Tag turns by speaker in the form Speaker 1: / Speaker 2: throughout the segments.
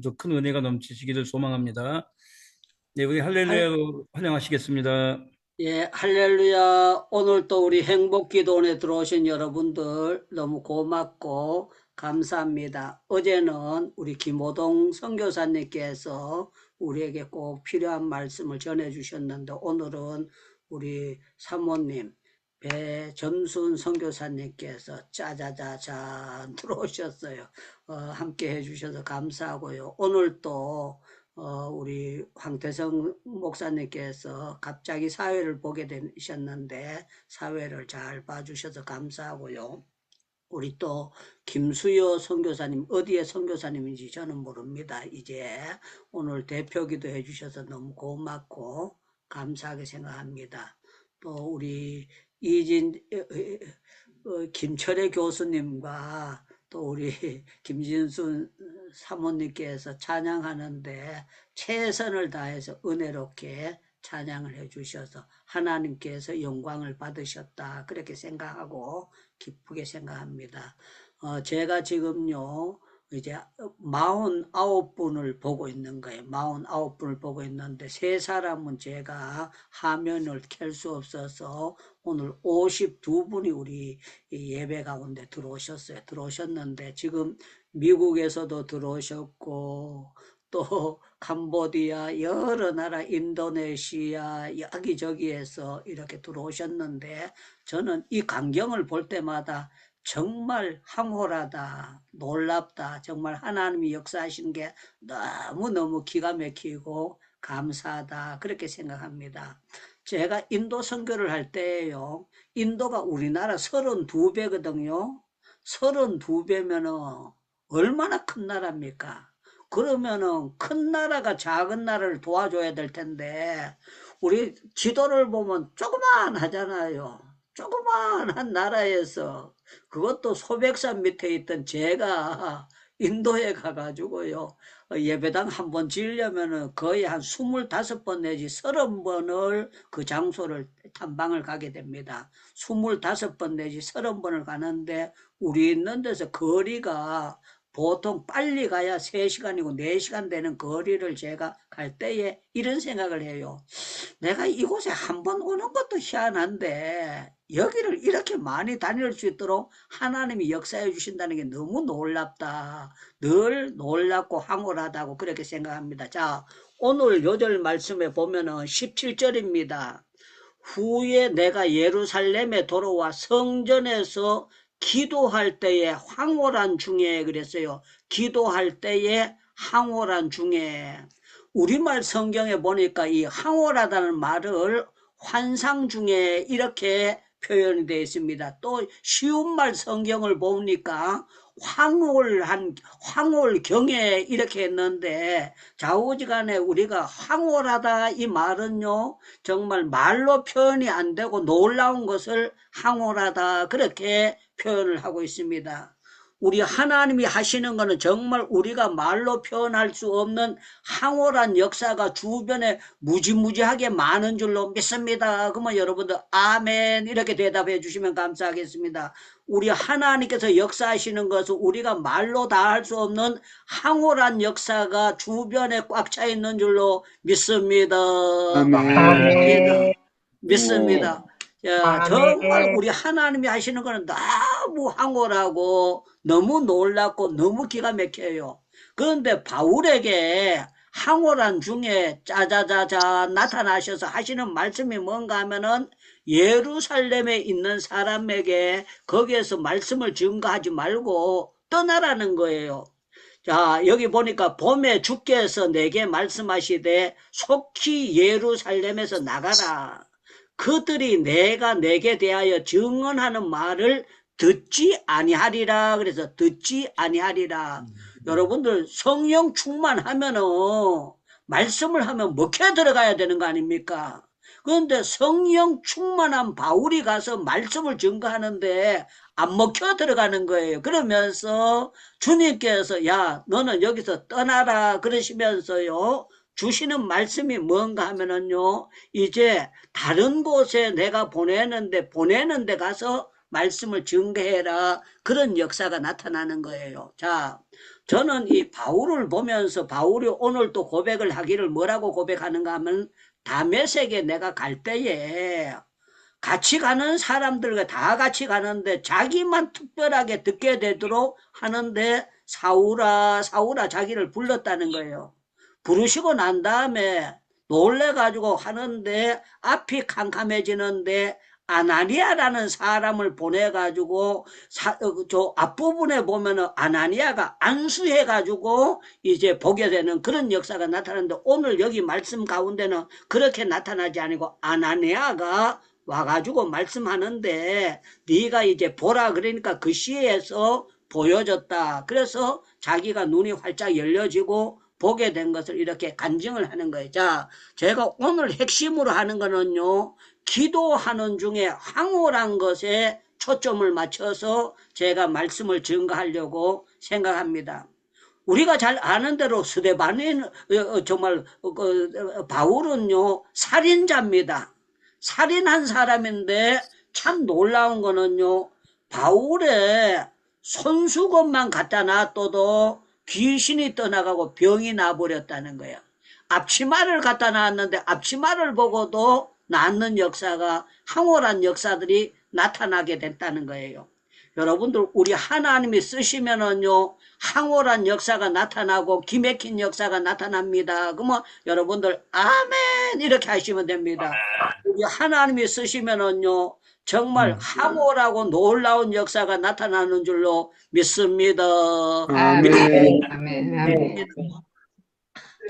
Speaker 1: 더 큰 은혜가 넘치시기를 소망합니다. 네, 우리
Speaker 2: 할,
Speaker 1: 할렐루야로 환영하시겠습니다.
Speaker 2: 예, 할렐루야. 오늘 또 우리 행복기도원에 들어오신 여러분들 너무 고맙고 감사합니다. 어제는 우리 김호동 선교사님께서 우리에게 꼭 필요한 말씀을 전해주셨는데 오늘은 우리 사모님 배점순 선교사님께서 짜자자잔 들어오셨어요. 함께 해주셔서 감사하고요. 오늘 또 우리 황태성 목사님께서 갑자기 사회를 보게 되셨는데 사회를 잘 봐주셔서 감사하고요. 우리 또 김수여 선교사님 어디에 선교사님인지 저는 모릅니다. 이제 오늘 대표기도 해주셔서 너무 고맙고 감사하게 생각합니다. 또 우리 이진 김철애 교수님과 또 우리 김진순 사모님께서 찬양하는데 최선을 다해서 은혜롭게 찬양을 해주셔서 하나님께서 영광을 받으셨다 그렇게 생각하고 기쁘게 생각합니다. 제가 지금요 이제 49분을 보고 있는 거예요. 49분을 보고 있는데 세 사람은 제가 화면을 켤 수 없어서 오늘 52분이 우리 예배 가운데 들어오셨는데 지금 미국에서도 들어오셨고 또 캄보디아 여러 나라 인도네시아 여기저기에서 이렇게 들어오셨는데 저는 이 광경을 볼 때마다 정말 황홀하다, 놀랍다, 정말 하나님이 역사하시는 게 너무너무 기가 막히고 감사하다 그렇게 생각합니다. 제가 인도 선교를 할 때에요. 인도가 우리나라 32배거든요. 32배면은 얼마나 큰 나라입니까? 그러면은 큰 나라가 작은 나라를 도와줘야 될 텐데 우리 지도를 보면 조그만하잖아요. 조그만한 나라에서 그것도 소백산 밑에 있던 제가 인도에 가가지고요. 예배당 한 번 지으려면은 거의 한 25번 내지 30번을 그 장소를 탐방을 가게 됩니다. 25번 내지 30번을 가는데 우리 있는 데서 거리가 보통 빨리 가야 3시간이고 4시간 되는 거리를 제가 갈 때에 이런 생각을 해요. 내가 이곳에 한 번 오는 것도 희한한데 여기를 이렇게 많이 다닐 수 있도록 하나님이 역사해 주신다는 게 너무 놀랍다. 늘 놀랍고 황홀하다고 그렇게 생각합니다. 자, 오늘 요절 말씀에 보면은 17절입니다. 후에 내가 예루살렘에 돌아와 성전에서 기도할 때에 황홀한 중에 그랬어요. 기도할 때에 황홀한 중에 우리말 성경에 보니까 이 황홀하다는 말을 환상 중에 이렇게 표현이 되어 있습니다. 또 쉬운 말 성경을 보니까 황홀경에 이렇게 했는데 좌우지간에 우리가 황홀하다 이 말은요 정말 말로 표현이 안 되고 놀라운 것을 황홀하다 그렇게 표현을 하고 있습니다. 우리 하나님이 하시는 것은 정말 우리가 말로 표현할 수 없는 황홀한 역사가 주변에 무지무지하게 많은 줄로 믿습니다. 그러면 여러분들 아멘 이렇게 대답해 주시면 감사하겠습니다. 우리 하나님께서 역사하시는 것은 우리가 말로 다 할 수 없는 황홀한 역사가 주변에 꽉 차 있는 줄로 믿습니다.
Speaker 3: 아멘.
Speaker 2: 믿습니다. 믿습니다. 정말 우리 하나님이 하시는 거는 너무 황홀하고 너무 놀랍고 너무 기가 막혀요. 그런데 바울에게 황홀한 중에 짜자자자 나타나셔서 하시는 말씀이 뭔가 하면은 예루살렘에 있는 사람에게 거기에서 말씀을 증거하지 말고 떠나라는 거예요. 자, 여기 보니까 봄에 주께서 내게 말씀하시되 속히 예루살렘에서 나가라. 그들이 내가 내게 대하여 증언하는 말을 듣지 아니하리라. 그래서 듣지 아니하리라. 여러분들 성령 충만하면은 말씀을 하면 먹혀 들어가야 되는 거 아닙니까? 그런데 성령 충만한 바울이 가서 말씀을 증거하는데 안 먹혀 들어가는 거예요. 그러면서 주님께서 야 너는 여기서 떠나라 그러시면서요 주시는 말씀이 뭔가 하면은요 이제 다른 곳에 내가 보내는데 가서 말씀을 증거해라 그런 역사가 나타나는 거예요. 자 저는 이 바울을 보면서 바울이 오늘 또 고백을 하기를 뭐라고 고백하는가 하면 다메섹에 내가 갈 때에 같이 가는 사람들과 다 같이 가는데 자기만 특별하게 듣게 되도록 하는데 사울아 사울아 자기를 불렀다는 거예요. 부르시고 난 다음에 놀래가지고 하는데 앞이 캄캄해지는데 아나니아라는 사람을 보내가지고 저 앞부분에 보면은 아나니아가 안수해가지고 이제 보게 되는 그런 역사가 나타나는데 오늘 여기 말씀 가운데는 그렇게 나타나지 아니고 아나니아가 와가지고 말씀하는데 네가 이제 보라 그러니까 그 시에서 보여줬다. 그래서 자기가 눈이 활짝 열려지고 보게 된 것을 이렇게 간증을 하는 거예요. 자, 제가 오늘 핵심으로 하는 거는요. 기도하는 중에 황홀한 것에 초점을 맞춰서 제가 말씀을 증거하려고 생각합니다. 우리가 잘 아는 대로 스데반인 정말 바울은요 살인자입니다. 살인한 사람인데 참 놀라운 거는요 바울의 손수건만 갖다 놔둬도 귀신이 떠나가고 병이 나버렸다는 거예요. 앞치마를 갖다 놨는데 앞치마를 보고도 낫는 역사가 황홀한 역사들이 나타나게 됐다는 거예요. 여러분들 우리 하나님이 쓰시면은요 황홀한 역사가 나타나고 기맥힌 역사가 나타납니다. 그러면 여러분들 아멘 이렇게 하시면 됩니다. 우리 하나님이 쓰시면은요 정말 황홀하고 놀라운 역사가 나타나는 줄로 믿습니다.
Speaker 3: 아멘.
Speaker 4: 아멘. 아멘.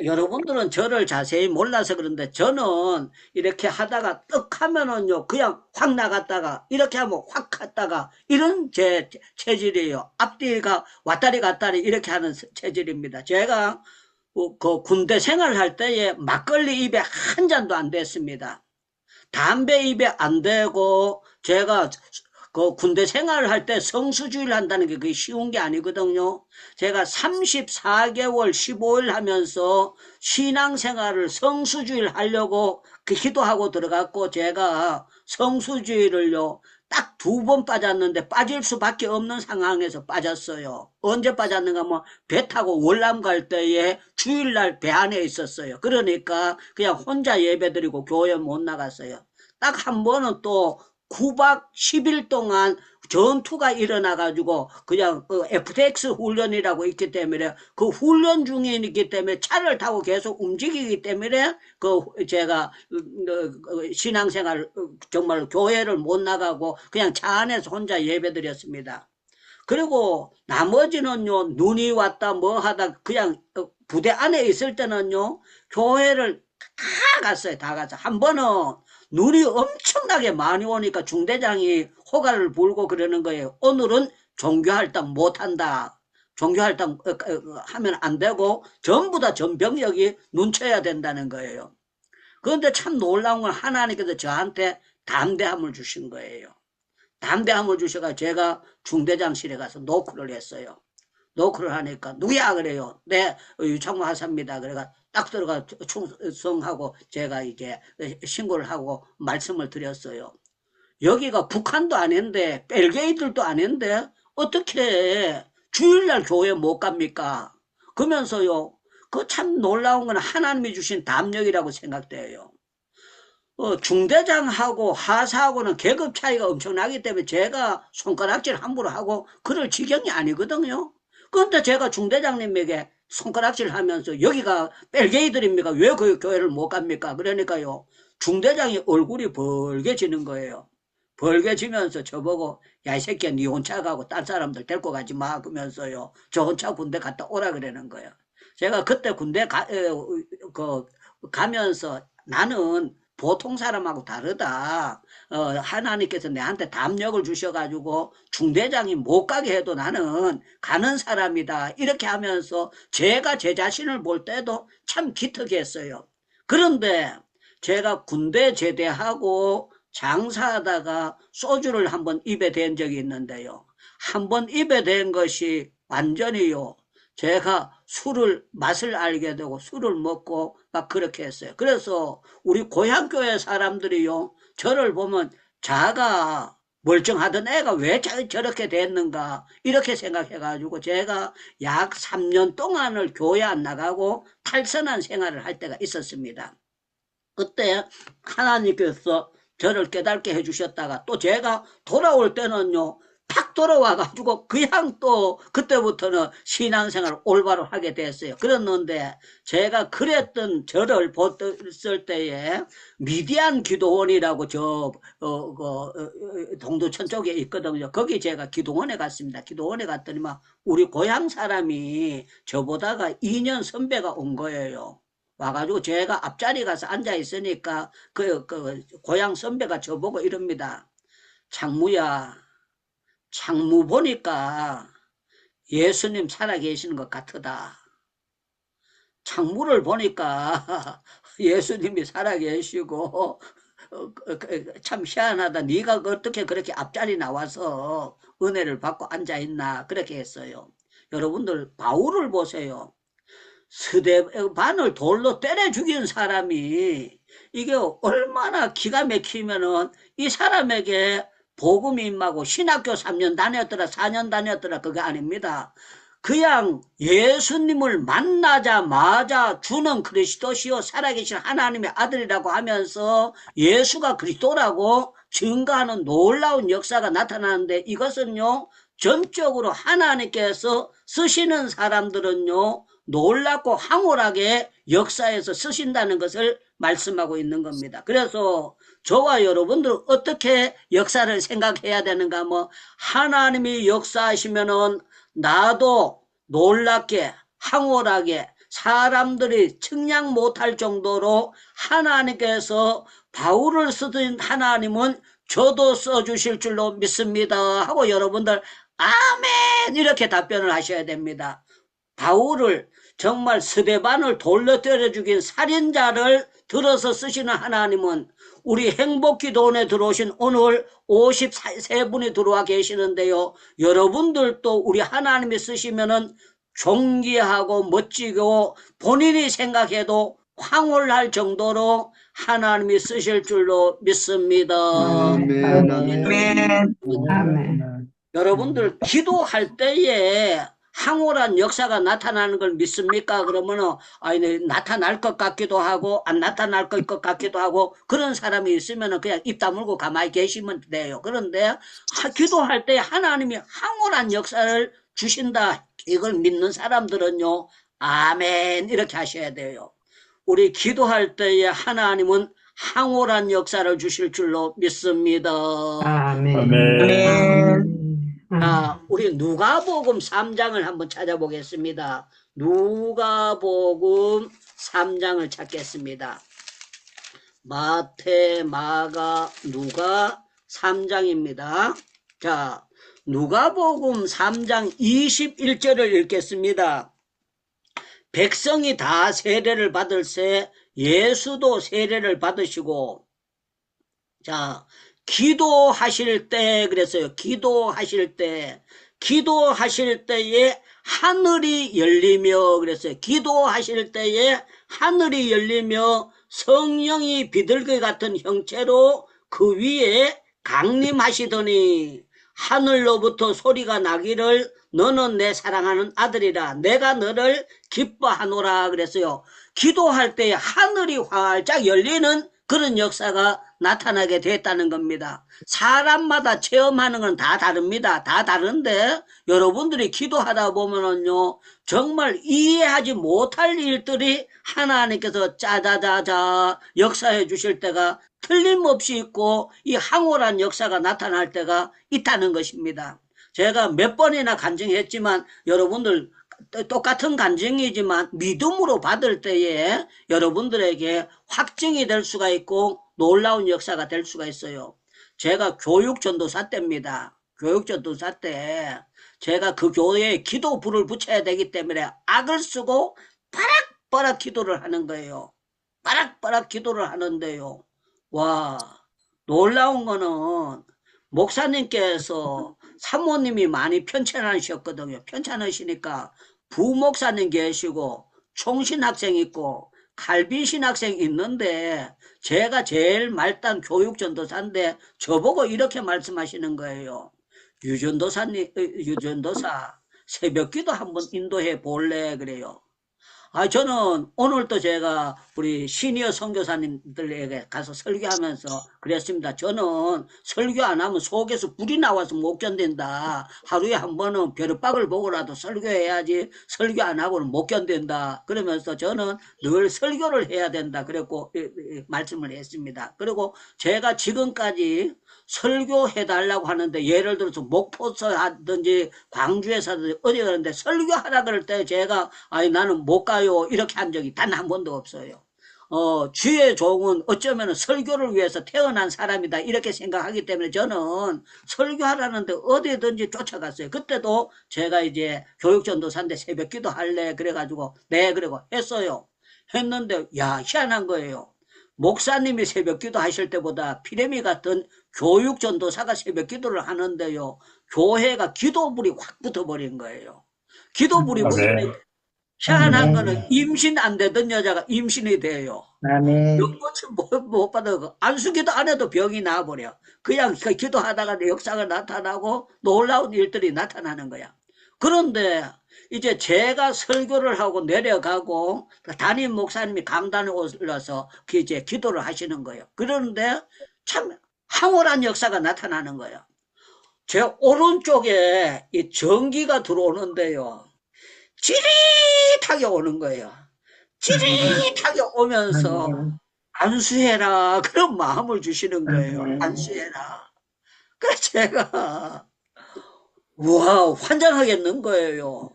Speaker 2: 여러분들은 저를 자세히 몰라서 그런데 저는 이렇게 하다가 떡 하면은요 그냥 확 나갔다가 이렇게 하면 확 갔다가 이런 제 체질이에요. 앞뒤가 왔다리 갔다리 이렇게 하는 체질입니다. 제가 그 군대 생활할 때에 막걸리 입에 한 잔도 안 됐습니다. 담배 입에 안 대고 제가 그 군대 생활을 할 때 성수주의를 한다는 게 그게 쉬운 게 아니거든요. 제가 34개월 15일 하면서 신앙생활을 성수주의를 하려고 기도하고 들어갔고 제가 성수주의를요 딱 2번 빠졌는데 빠질 수밖에 없는 상황에서 빠졌어요. 언제 빠졌는가 하면 배 타고 월남 갈 때에 주일날 배 안에 있었어요. 그러니까 그냥 혼자 예배드리고 교회 못 나갔어요. 딱 한 번은 또 9박 10일 동안 전투가 일어나가지고 그냥 FTX 훈련이라고 있기 때문에 그 훈련 중이기 때문에 차를 타고 계속 움직이기 때문에 그 제가 신앙생활 정말 교회를 못 나가고 그냥 차 안에서 혼자 예배드렸습니다. 그리고 나머지는요 눈이 왔다 뭐 하다 그냥 부대 안에 있을 때는요 교회를 다 갔어요. 다 갔어요. 한 번은 눈이 엄청나게 많이 오니까 중대장이 호가를 불고 그러는 거예요. 오늘은 종교활동 못한다. 종교활동 하면 안 되고 전부 다 전병력이 눈쳐야 된다는 거예요. 그런데 참 놀라운 건 하나님께서 저한테 담대함을 주신 거예요. 담대함을 주셔가 제가 중대장실에 가서 노크를 했어요. 노크를 하니까 누구야 그래요. 네 유창모 하사입니다. 그래가 딱 들어가 충성하고 제가 이제 신고를 하고 말씀을 드렸어요. 여기가 북한도 아닌데 벨기에들도 아닌데 어떻게 주일날 교회 못 갑니까? 그러면서요 그 참 놀라운 건 하나님이 주신 담력이라고 생각돼요. 중대장하고 하사하고는 계급 차이가 엄청나기 때문에 제가 손가락질 함부로 하고 그럴 지경이 아니거든요. 그런데 제가 중대장님에게 손가락질 하면서 여기가 벨게이들입니까? 왜 그 교회를 못 갑니까? 그러니까요. 중대장이 얼굴이 벌게지는 거예요. 벌게지면서 저보고 야 이 새끼야 니 혼자 가고 딴 사람들 데리고 가지 마 그러면서요. 저 혼자 군대 갔다 오라 그러는 거예요. 제가 그때 군대 가면서 나는 보통 사람하고 다르다. 하나님께서 내한테 담력을 주셔가지고 중대장이 못 가게 해도 나는 가는 사람이다. 이렇게 하면서 제가 제 자신을 볼 때도 참 기특했어요. 그런데 제가 군대 제대하고 장사하다가 소주를 한번 입에 댄 적이 있는데요. 한번 입에 댄 것이 완전히요. 제가 술을 맛을 알게 되고 술을 먹고 막 그렇게 했어요. 그래서 우리 고향교회 사람들이요 저를 보면 자가 멀쩡하던 애가 왜 저렇게 됐는가 이렇게 생각해가지고 제가 약 3년 동안을 교회 안 나가고 탈선한 생활을 할 때가 있었습니다. 그때 하나님께서 저를 깨닫게 해주셨다가 또 제가 돌아올 때는요 팍 돌아와가지고 그냥 또 그때부터는 신앙생활을 올바로 하게 됐어요. 그랬는데 제가 그랬던 저를 봤을 때에 미디안 기도원이라고 동두천 쪽에 있거든요. 거기 제가 기도원에 갔습니다. 기도원에 갔더니 막 우리 고향 사람이 저보다가 2년 선배가 온 거예요. 와가지고 제가 앞자리 가서 앉아 있으니까 그 고향 선배가 저보고 이럽니다. 장무야, 장무 보니까 예수님 살아계시는 것 같으다. 장무를 보니까 예수님이 살아계시고 참 희한하다. 네가 어떻게 그렇게 앞자리 나와서 은혜를 받고 앉아있나 그렇게 했어요. 여러분들 바울을 보세요. 스데반을 돌로 때려 죽인 사람이 이게 얼마나 기가 막히면은 이 사람에게 복음이 임하고 신학교 3년 다녔더라 4년 다녔더라 그게 아닙니다. 그냥 예수님을 만나자마자 주는 그리스도시요 살아계신 하나님의 아들이라고 하면서 예수가 그리스도라고 증거하는 놀라운 역사가 나타나는데 이것은요 전적으로 하나님께서 쓰시는 사람들은요 놀랍고 황홀하게 역사에서 쓰신다는 것을 말씀하고 있는 겁니다. 그래서 저와 여러분들 어떻게 역사를 생각해야 되는가 뭐 하나님이 역사하시면은 나도 놀랍게 황홀하게 사람들이 측량 못할 정도로 하나님께서 바울을 쓰던 하나님은 저도 써주실 줄로 믿습니다 하고 여러분들 아멘 이렇게 답변을 하셔야 됩니다. 바울을 정말 스데반을 돌려 때려 죽인 살인자를 들어서 쓰시는 하나님은 우리 행복기도원에 들어오신 오늘 53분이 들어와 계시는데요. 여러분들도 우리 하나님이 쓰시면은 존귀하고 멋지고 본인이 생각해도 황홀할 정도로 하나님이 쓰실 줄로 믿습니다.
Speaker 3: 아멘. 아멘.
Speaker 4: 아멘.
Speaker 2: 여러분들 기도할 때에 황홀한 역사가 나타나는 걸 믿습니까? 그러면은 아니 나타날 것 같기도 하고 안 나타날 것 같기도 하고 그런 사람이 있으면은 그냥 입 다물고 가만히 계시면 돼요. 그런데 기도할 때 하나님이 황홀한 역사를 주신다. 이걸 믿는 사람들은요. 아멘 이렇게 하셔야 돼요. 우리 기도할 때에 하나님은 황홀한 역사를 주실 줄로 믿습니다.
Speaker 4: 아멘.
Speaker 3: 아멘.
Speaker 2: 자, 우리 누가복음 3장을 한번 찾아보겠습니다. 누가복음 3장을 찾겠습니다. 마태, 마가, 누가 3장입니다. 자, 누가복음 3장 21절을 읽겠습니다. 백성이 다 세례를 받을새 예수도 세례를 받으시고 자 기도하실 때 그랬어요. 기도하실 때에 하늘이 열리며 그랬어요. 기도하실 때에 하늘이 열리며 성령이 비둘기 같은 형체로 그 위에 강림하시더니 하늘로부터 소리가 나기를 너는 내 사랑하는 아들이라 내가 너를 기뻐하노라 그랬어요. 기도할 때 하늘이 활짝 열리는 그런 역사가 나타나게 됐다는 겁니다. 사람마다 체험하는 건 다 다릅니다. 다 다른데 여러분들이 기도하다 보면은요 정말 이해하지 못할 일들이 하나님께서 짜자자자 역사해 주실 때가 틀림없이 있고 이 황홀한 역사가 나타날 때가 있다는 것입니다. 제가 몇 번이나 간증했지만 여러분들 똑같은 간증이지만 믿음으로 받을 때에 여러분들에게 확증이 될 수가 있고 놀라운 역사가 될 수가 있어요. 제가 교육전도사 때입니다. 교육전도사 때 제가 그 교회에 기도 불을 붙여야 되기 때문에 악을 쓰고 바락바락 기도를 하는 거예요. 바락바락 기도를 하는데요. 와 놀라운 거는 목사님께서 사모님이 많이 편찮으셨거든요. 편찮으시니까 부목사님 계시고 총신학생 있고 칼빈 신학생 있는데 제가 제일 말단 교육전도사인데 저보고 이렇게 말씀하시는 거예요. 유전도사 새벽기도 한번 인도해 볼래 그래요. 저는 오늘도 제가 우리 시니어 선교사님들에게 가서 설교하면서 그랬습니다. 저는 설교 안 하면 속에서 불이 나와서 못 견딘다. 하루에 한 번은 벼룩박을 보고라도 설교해야지 설교 안 하고는 못 견딘다. 그러면서 저는 늘 설교를 해야 된다. 그랬고 말씀을 했습니다. 그리고 제가 지금까지 설교해달라고 하는데 예를 들어서 목포서 하든지 광주에서 하든지 어디 가는데 설교하라 그럴 때 제가 나는 못 가요 이렇게 한 적이 단 한 번도 없어요. 주의 종은 어쩌면 설교를 위해서 태어난 사람이다 이렇게 생각하기 때문에 저는 설교하라는데 어디든지 쫓아갔어요. 그때도 제가 이제 교육전도사인데 새벽기도 할래 그래가지고 네 그러고 했어요. 했는데 희한한 거예요. 목사님이 새벽기도 하실 때보다 피레미 같은 교육전도사가 새벽기도를 하는데요. 교회가 기도불이 확 붙어버린 거예요. 기도불이 붙으니까 희한한 거는 임신 안 되던 여자가 임신이 돼요. 연고치 못 받아 안수기도 안 해도 병이 나버려. 그냥 기도하다가 역사가 나타나고 놀라운 일들이 나타나는 거야. 그런데 이제 제가 설교를 하고 내려가고 담임 목사님이 강단에 올라서 이제 기도를 하시는 거예요. 그런데 참 황홀한 역사가 나타나는 거예요. 제 오른쪽에 이 전기가 들어오는데요. 찌릿하게 오는 거예요. 찌릿하게 오면서 안수해라 그런 마음을 주시는 거예요. 안수해라. 그래서 제가 환장하겠는 거예요.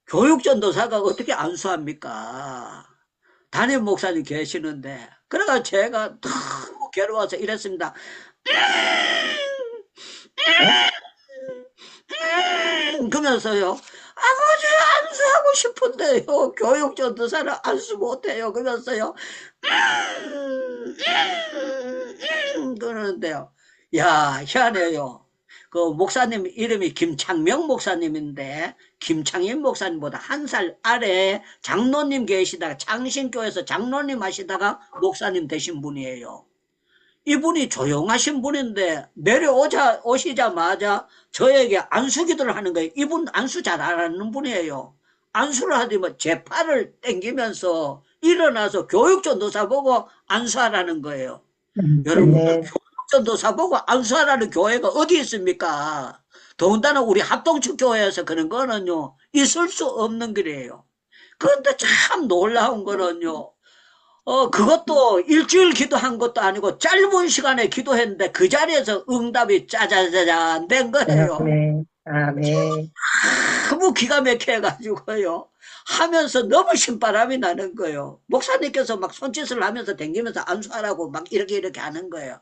Speaker 2: 교육전도사가 어떻게 안수합니까? 담임 목사님 계시는데. 그래가 제가 너무 괴로워서 이랬습니다. 그러면서요. 아버지 안수하고 싶은데요. 교육전도사는 안수 못해요. 그러면서요. 그러는데요. 희한해요. 그 목사님 이름이 김창명 목사님인데 김창인 목사님보다 한 살 아래 장로님 계시다가 창신교에서 장로님 하시다가 목사님 되신 분이에요. 이분이 조용하신 분인데 오시자마자 저에게 안수기도를 하는 거예요. 이분 안수 잘 안 하는 분이에요. 안수를 하더니 제 팔을 당기면서 일어나서 교육전도사 보고 안수하라는 거예요. 여러분 교육전도사 보고 안수하라는 교회가 어디 있습니까? 더군다나 우리 합동측 교회에서 그런 거는요 있을 수 없는 길이에요. 그런데 참 놀라운 거는요 그것도 일주일 기도한 것도 아니고 짧은 시간에 기도했는데 그 자리에서 응답이 짜자자잔 된 거예요. 너무 기가 막혀가지고요. 하면서 너무 신바람이 나는 거예요. 목사님께서 막 손짓을 하면서 댕기면서 안수하라고 막 이렇게 하는 거예요.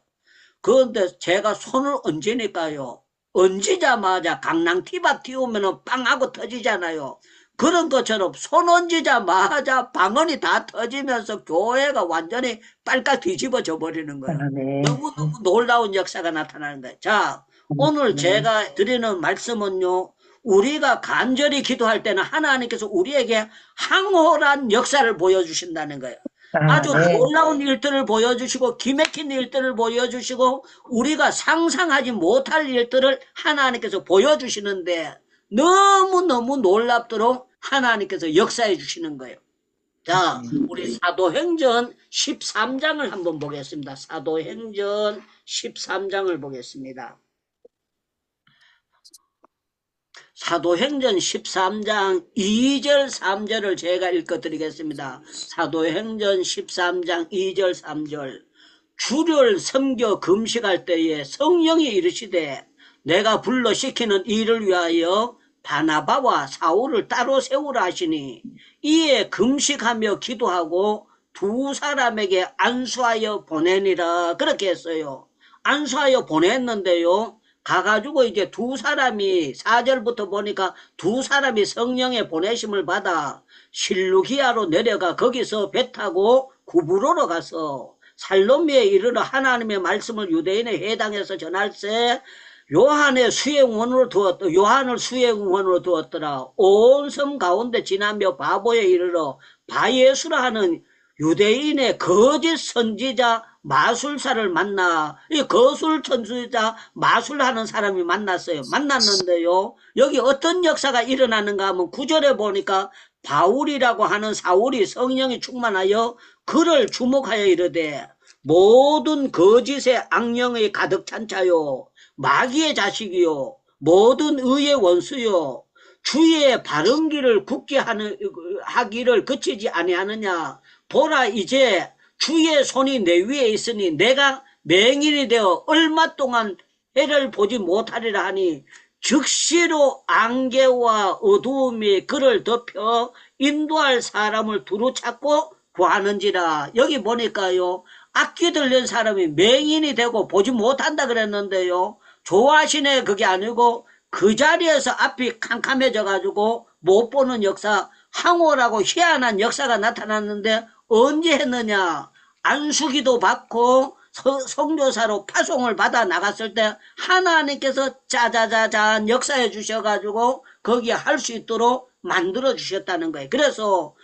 Speaker 2: 그런데 제가 손을 얹으니까요. 얹히자마자 강낭티밥 띄우면 빵하고 터지잖아요. 그런 것처럼 손 얹히자마자 방언이 다 터지면서 교회가 완전히 빨갛 뒤집어져 버리는 거예요. 너무너무 놀라운 역사가 나타나는 거예요. 자, 오늘 제가 드리는 말씀은요. 우리가 간절히 기도할 때는 하나님께서 우리에게 황홀한 역사를 보여주신다는 거예요. 아주 놀라운 일들을 보여주시고 기막힌 일들을 보여주시고 우리가 상상하지 못할 일들을 하나님께서 보여주시는데 너무너무 놀랍도록 하나님께서 역사해 주시는 거예요. 자, 우리 사도행전 13장을 한번 보겠습니다. 사도행전 13장을 보겠습니다. 사도행전 13장 2절 3절을 제가 읽어드리겠습니다. 사도행전 13장 2절 3절 주를 섬겨 금식할 때에 성령이 이르시되 내가 불러 시키는 일을 위하여 바나바와 사울을 따로 세우라 하시니 이에 금식하며 기도하고 두 사람에게 안수하여 보내니라 그렇게 했어요. 안수하여 보냈는데요. 가가지고 이제 두 사람이 4절부터 보니까 두 사람이 성령의 보내심을 받아 실루기아로 내려가 거기서 배 타고 구브로로 가서 살로미에 이르러 하나님의 말씀을 유대인의 회당에서 전할세 요한을 수행원으로 두었더라. 온 섬 가운데 지나며 바보에 이르러 바예수라 하는 유대인의 거짓 선지자 마술사를 만나, 이 거술 천수자 마술하는 사람이 만났어요. 만났는데요, 여기 어떤 역사가 일어나는가 하면 9절에 보니까 바울이라고 하는 사울이 성령이 충만하여 그를 주목하여 이르되 모든 거짓의 악령의 가득 찬 자요 마귀의 자식이요 모든 의의 원수요 주의 바른 길을 굳게 하기를 그치지 아니하느냐. 보라, 이제 주의 손이 내 위에 있으니 내가 맹인이 되어 얼마 동안 해를 보지 못하리라 하니 즉시로 안개와 어두움이 그를 덮여 인도할 사람을 두루 찾고 구하는지라. 여기 보니까요, 악기 들린 사람이 맹인이 되고 보지 못한다 그랬는데요, 좋아하시네 그게 아니고 그 자리에서 앞이 캄캄해져 가지고 못 보는 역사, 항오라고 희한한 역사가 나타났는데 언제 했느냐. 안수기도 받고 선교사로 파송을 받아 나갔을 때 하나님께서 짜자자잔 역사해 주셔가지고 거기에 할 수 있도록 만들어 주셨다는 거예요. 그래서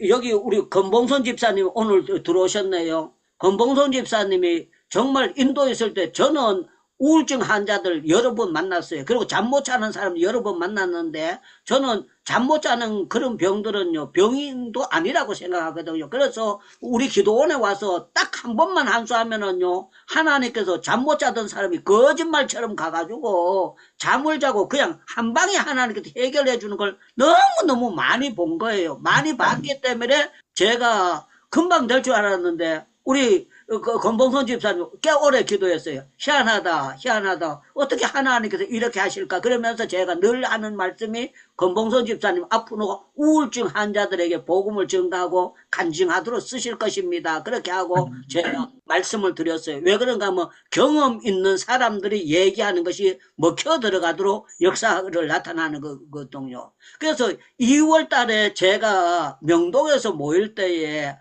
Speaker 2: 여기 우리 건봉선 집사님 오늘 들어오셨네요. 건봉선 집사님이 정말 인도에 있을 때 저는 우울증 환자들 여러 번 만났어요. 그리고 잠 못 자는 사람 여러 번 만났는데 저는 잠 못 자는 그런 병들은요, 병인도 아니라고 생각하거든요. 그래서 우리 기도원에 와서 딱 한 번만 한수하면은요, 하나님께서 잠 못 자던 사람이 거짓말처럼 가가지고 잠을 자고 그냥 한 방에 하나님께서 해결해 주는 걸 너무너무 많이 본 거예요. 많이 봤기 때문에 제가 금방 될 줄 알았는데 우리 건봉선 집사님 꽤 오래 기도했어요. 희한하다 희한하다 어떻게 하나님께서 이렇게 하실까. 그러면서 제가 늘 하는 말씀이 건봉선 집사님 앞으로 우울증 환자들에게 복음을 전가하고 간증하도록 쓰실 것입니다. 그렇게 하고 제가 말씀을 드렸어요. 왜 그런가 하면 경험 있는 사람들이 얘기하는 것이 먹혀 들어가도록 역사를 나타나는 거거든요. 그래서 2월 달에 제가 명동에서 모일 때에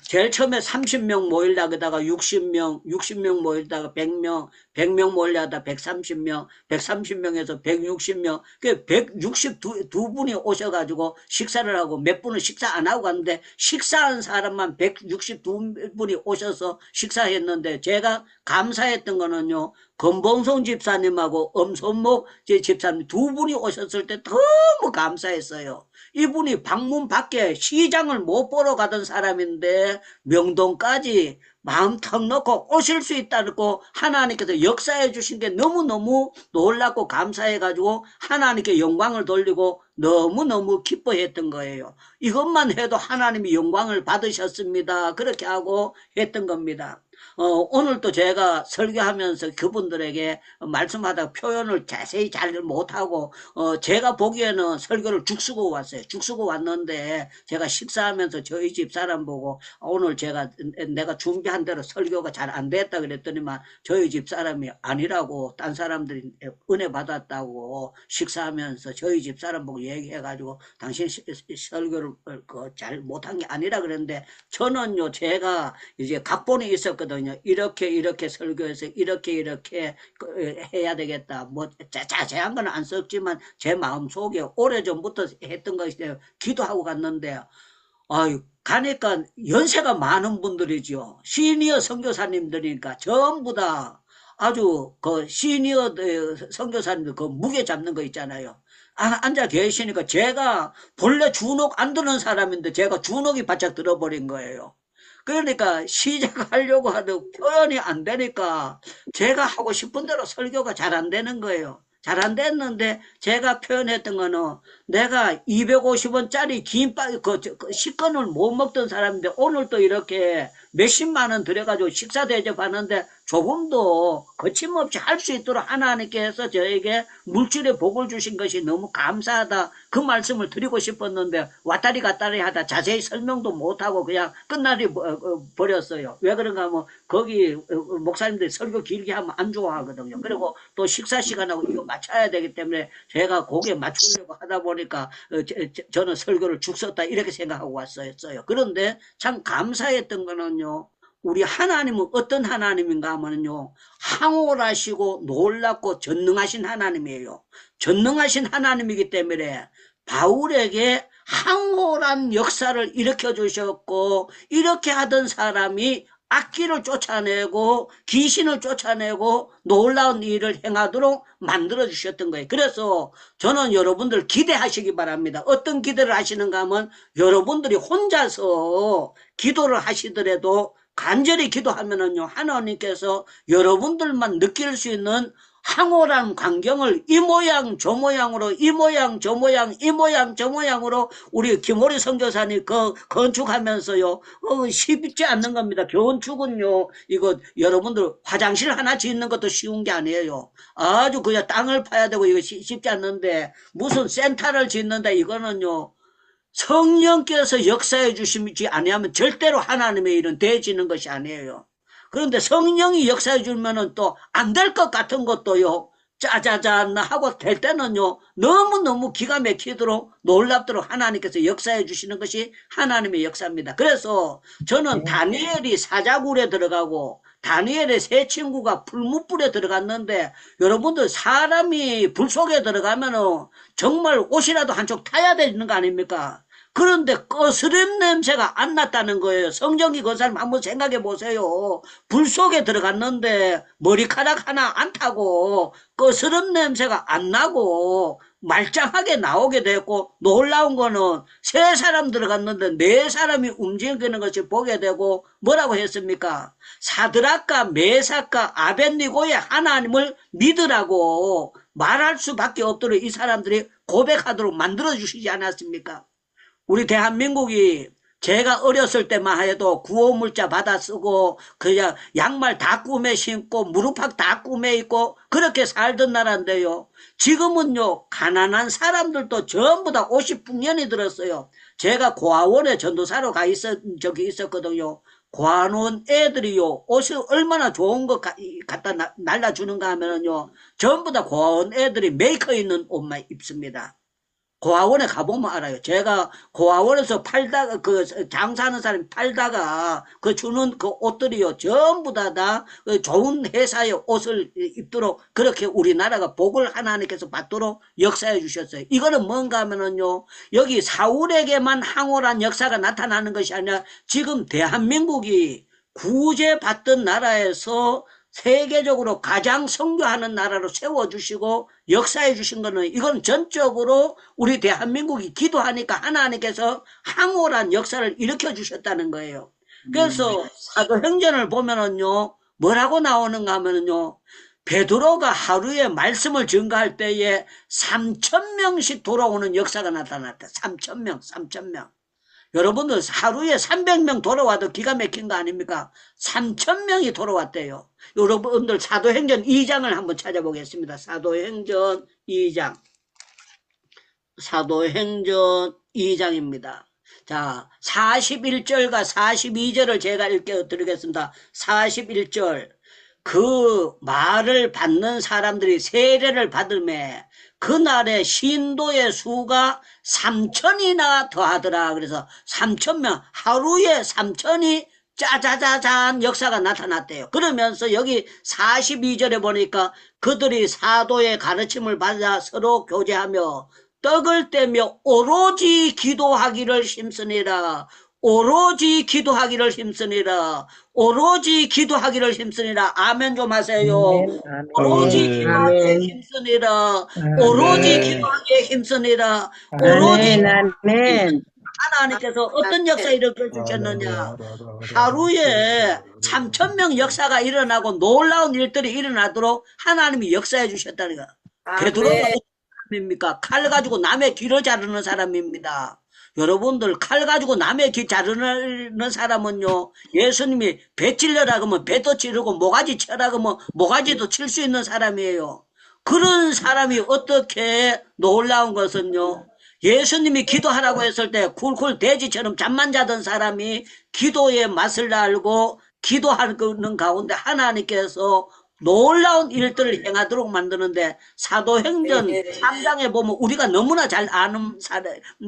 Speaker 2: 제일 처음에 30명 모이려다가 60명 모이다가 100명 모이려다 130명, 130명에서 160명, 그 162분이 오셔가지고 식사를 하고 몇 분은 식사 안 하고 갔는데 식사한 사람만 162분이 오셔서 식사했는데 제가 감사했던 거는요, 건봉송 집사님하고 엄선목 집사님 두 분이 오셨을 때 너무 감사했어요. 이분이 방문 밖에 시장을 못 보러 가던 사람인데 명동까지 마음 턱 놓고 오실 수 있다고 하나님께서 역사해 주신 게 너무너무 놀랍고 감사해가지고 하나님께 영광을 돌리고 너무너무 기뻐했던 거예요. 이것만 해도 하나님이 영광을 받으셨습니다. 그렇게 하고 했던 겁니다. 오늘 또 제가 설교하면서 그분들에게 말씀하다가 표현을 자세히 잘 못하고, 제가 보기에는 설교를 죽쓰고 왔어요. 죽쓰고 왔는데, 제가 식사하면서 저희 집 사람 보고, 오늘 내가 준비한 대로 설교가 잘 안 됐다 그랬더니만, 저희 집 사람이 아니라고, 딴 사람들이 은혜 받았다고 식사하면서 저희 집 사람 보고 얘기해가지고, 당신 설교를 잘 못한 게 아니라 그랬는데, 저는요, 제가 이제 각본이 있었거든요. 이렇게 설교해서 이렇게 해야 되겠다. 뭐 자세한 건 안 썼지만 제 마음속에 오래전부터 했던 것이 기도하고 갔는데, 가니까 연세가 많은 분들이죠. 시니어 선교사님들이니까 전부 다 아주 시니어 선교사님들 무게 잡는 거 있잖아요. 앉아 계시니까 제가 본래 주눅 안 드는 사람인데 제가 주눅이 바짝 들어버린 거예요. 그러니까 시작하려고 하도 표현이 안 되니까 제가 하고 싶은 대로 설교가 잘 안 되는 거예요. 잘 안 됐는데 제가 표현했던 거는 내가 250원짜리 김밥 식권을 못 먹던 사람인데 오늘 또 이렇게 몇십만 원 들여가지고 식사 대접하는데 조금도 거침없이 할 수 있도록 하나님께서 저에게 물질의 복을 주신 것이 너무 감사하다. 그 말씀을 드리고 싶었는데 왔다리 갔다리 하다 자세히 설명도 못하고 그냥 끝날이 버렸어요. 왜 그런가 하면 거기 목사님들이 설교 길게 하면 안 좋아하거든요. 그리고 또 식사 시간하고 이거 맞춰야 되기 때문에 제가 거기에 맞추려고 하다 보니까 저는 설교를 죽 썼다 이렇게 생각하고 왔어요. 그런데 참 감사했던 거는요, 우리 하나님은 어떤 하나님인가 하면요, 황홀하시고 놀랍고 전능하신 하나님이에요. 전능하신 하나님이기 때문에 바울에게 황홀한 역사를 일으켜 주셨고, 이렇게 하던 사람이 악귀를 쫓아내고 귀신을 쫓아내고 놀라운 일을 행하도록 만들어 주셨던 거예요. 그래서 저는 여러분들 기대하시기 바랍니다. 어떤 기대를 하시는가 하면, 여러분들이 혼자서 기도를 하시더라도 간절히 기도하면은요, 하나님께서 여러분들만 느낄 수 있는 황홀한 광경을 이 모양 저 모양으로, 이 모양 저 모양, 이 모양 저 모양으로 우리 김호리 선교사님 건축하면서요, 쉽지 않는 겁니다. 건축은요, 이거 여러분들 화장실 하나 짓는 것도 쉬운 게 아니에요. 아주 그냥 땅을 파야 되고 이거 쉽지 않는데, 무슨 센터를 짓는데 이거는요, 성령께서 역사해 주시지 아니하면 절대로 하나님의 일은 되어지는 것이 아니에요. 그런데 성령이 역사해 주면은 또 안 될 것 같은 것도요, 짜자잔 하고 될 때는요, 너무너무 기가 막히도록 놀랍도록 하나님께서 역사해 주시는 것이 하나님의 역사입니다. 그래서 저는 다니엘이 사자굴에 들어가고 다니엘의 세 친구가 풀무불에 들어갔는데, 여러분들 사람이 불 속에 들어가면은 정말 옷이라도 한쪽 타야 되는 거 아닙니까? 그런데 거스름 냄새가 안 났다는 거예요. 성경이 그 사람 한번 생각해 보세요. 불 속에 들어갔는데 머리카락 하나 안 타고 거스름 냄새가 안 나고 말짱하게 나오게 됐고, 놀라운 거는 세 사람 들어갔는데 네 사람이 움직이는 것이 보게 되고, 뭐라고 했습니까? 사드락과 메삭과 아벳니고의 하나님을 믿으라고 말할 수밖에 없도록 이 사람들이 고백하도록 만들어 주시지 않았습니까? 우리 대한민국이 제가 어렸을 때만 해도 구호물자 받아 쓰고 그냥 양말 다 꾸며 신고 무릎팍 다 꾸며 입고 그렇게 살던 나라인데요, 지금은요, 가난한 사람들도 전부 다 옷이 풍년이 들었어요. 제가 고아원에 전도사로 저기 있었거든요. 고아원 애들이요, 옷이 얼마나 좋은 거 갖다 날라주는가 하면은요, 전부 다 고아원 애들이 메이커 있는 옷만 입습니다. 고아원에 가보면 알아요. 제가 고아원에서 팔다가, 장사하는 사람이 팔다가, 주는 그 옷들이요, 전부 다 좋은 회사의 옷을 입도록, 그렇게 우리나라가 복을 하나님께서 받도록 역사해 주셨어요. 이거는 뭔가 하면은요, 여기 사울에게만 황홀한 역사가 나타나는 것이 아니라, 지금 대한민국이 구제받던 나라에서 세계적으로 가장 선교하는 나라로 세워주시고 역사해 주신 거는, 이건 전적으로 우리 대한민국이 기도하니까 하나님께서 황홀한 역사를 일으켜 주셨다는 거예요. 그래서 사도행전을 보면은요, 뭐라고 나오는가 하면은요, 베드로가 하루에 말씀을 증거할 때에 3,000명씩 돌아오는 역사가 나타났다. 3,000명. 여러분들 하루에 300명 돌아와도 기가 막힌 거 아닙니까? 3,000명이 돌아왔대요. 여러분들 사도행전 2장을 한번 찾아보겠습니다. 사도행전 2장. 사도행전 2장입니다. 자, 41절과 42절을 제가 읽어드리겠습니다. 41절. 그 말을 받는 사람들이 세례를 받음에 그날의 신도의 수가 3,000이나 더하더라. 그래서 3,000명, 하루에 3,000이 짜자자잔 역사가 나타났대요. 그러면서 여기 42절에 보니까 그들이 사도의 가르침을 받아 서로 교제하며 떡을 떼며 오로지 기도하기를 힘쓰니라. 오로지 기도하기를 힘쓰니라. 오로지 기도하기를 힘쓰니라. 아멘 좀 하세요. 오로지 기도하기에 힘쓰니라. 오로지 기도하기에 힘쓰니라. 오로지
Speaker 4: 아멘.
Speaker 2: 하나님께서 어떤 역사 일으켜 주셨느냐. 하루에 3,000명 역사가 일어나고 놀라운 일들이 일어나도록 하나님이 역사해 주셨다는 거야. 베드로가 어떤 사람입니까? 칼 가지고 남의 귀를 자르는 사람입니다. 여러분들, 칼 가지고 남의 귀 자르는 사람은요, 예수님이 배 찔러라 그러면 배도 찌르고 모가지 쳐라 그러면 모가지도 칠 수 있는 사람이에요. 그런 사람이 어떻게 놀라운 것은요, 예수님이 기도하라고 했을 때 쿨쿨 돼지처럼 잠만 자던 사람이 기도의 맛을 알고 기도하는 가운데 하나님께서 놀라운 일들을 행하도록 만드는데, 사도행전 3장에 보면 우리가 너무나 잘 아는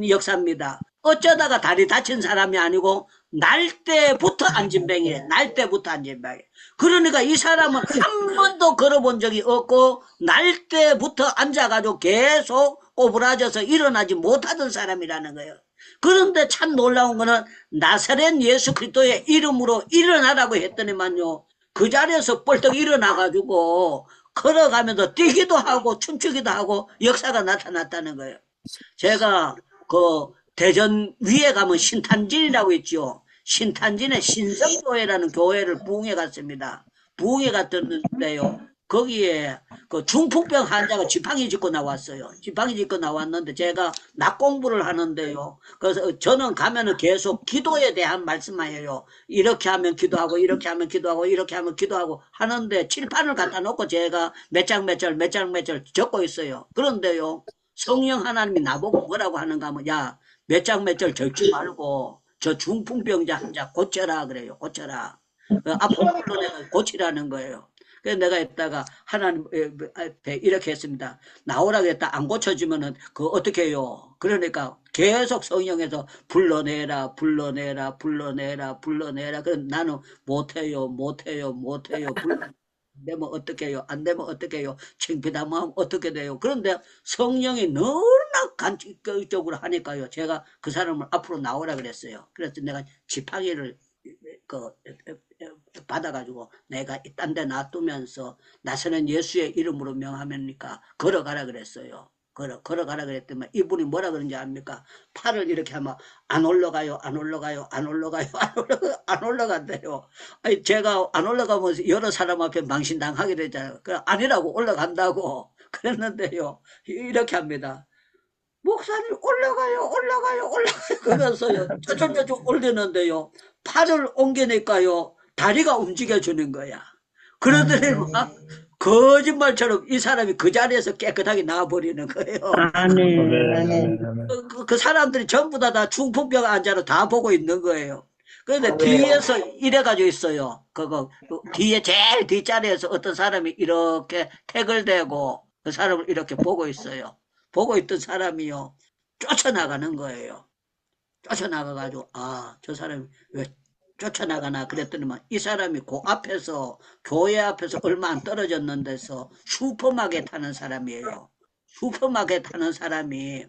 Speaker 2: 역사입니다. 어쩌다가 다리 다친 사람이 아니고 날 때부터 안진뱅이에요. 날 때부터 안진뱅이. 그러니까 이 사람은 한 번도 걸어본 적이 없고 날 때부터 앉아가지고 계속 꼬부라져서 일어나지 못하던 사람이라는 거예요. 그런데 참 놀라운 거는 나사렛 예수 그리스도의 이름으로 일어나라고 했더니만요. 그 자리에서 뻘떡 일어나가지고 걸어가면서 뛰기도 하고 춤추기도 하고 역사가 나타났다는 거예요. 제가 그 대전 위에 가면 신탄진이라고 있죠. 신탄진의 신성교회라는 교회를 부흥해 갔습니다. 부흥해 갔는데요. 거기에 그 중풍병 환자가 지팡이 짚고 나왔어요. 지팡이 짚고 나왔는데 제가 낮 공부를 하는데요. 그래서 저는 가면은 계속 기도에 대한 말씀하여요. 이렇게 하면 기도하고 이렇게 하면 기도하고 이렇게 하면 기도하고 하는데 칠판을 갖다 놓고 제가 몇 장 몇 절 적고 있어요. 그런데요. 성령 하나님이 나보고 뭐라고 하는가 하면 야, 몇 장 몇 절 적지 말고 저 중풍병자 환자 고쳐라 그래요. 고쳐라. 앞으로 내가 고치라는 거예요. 그래서 내가 했다가 하나님 앞에 이렇게 했습니다. 나오라고 했다 안 고쳐지면은 그 어떻게 해요? 그러니까 계속 성령에서 불러내라 불러내라 불러내라 불러내라. 그럼 나는 못해요 못해요 못해요 불러내라. 안 되면 어떻게 해요? 안 되면 어떻게 해요? 창피하면 어떻게 돼요? 그런데 성령이 너무나 간직적으로 하니까요. 제가 그 사람을 앞으로 나오라 그랬어요. 그래서 내가 지팡이를 그 받아가지고 내가 딴 데 놔두면서 나서는 예수의 이름으로 명하면니까 걸어가라 그랬어요. 걸어가라 그랬더니 이분이 뭐라 그런지 압니까? 팔을 이렇게 하면 안 올라가요, 안 올라가요, 안 올라가요, 안 올라간대요. 아니, 제가 안 올라가면 여러 사람 앞에 망신당하게 되잖아요. 아니라고 올라간다고 그랬는데요. 이렇게 합니다. 목사님 올라가요 올라가요 올라가요 그러면서요 쪼쪼쪼쪼 올리는데요 팔을 옮기니까요 다리가 움직여주는 거야. 그러더니 막 거짓말처럼 이 사람이 그 자리에서 깨끗하게 나와버리는 거예요.
Speaker 4: 아멘.
Speaker 2: 그 사람들이 전부 다 중풍병 환자로 다 보고 있는 거예요. 그런데 뒤에서 이래가지고 있어요. 그거 뒤에 제일 뒷자리에서 어떤 사람이 이렇게 태글대고 그 사람을 이렇게 보고 있어요. 보고 있던 사람이요. 쫓아나가는 거예요. 쫓아나가가지고 저 사람이 왜 쫓아나가나 그랬더니만 이 사람이 그 앞에서 교회 앞에서 얼마 안 떨어졌는 데서 슈퍼마켓 하는 사람이에요. 슈퍼마켓 하는 사람이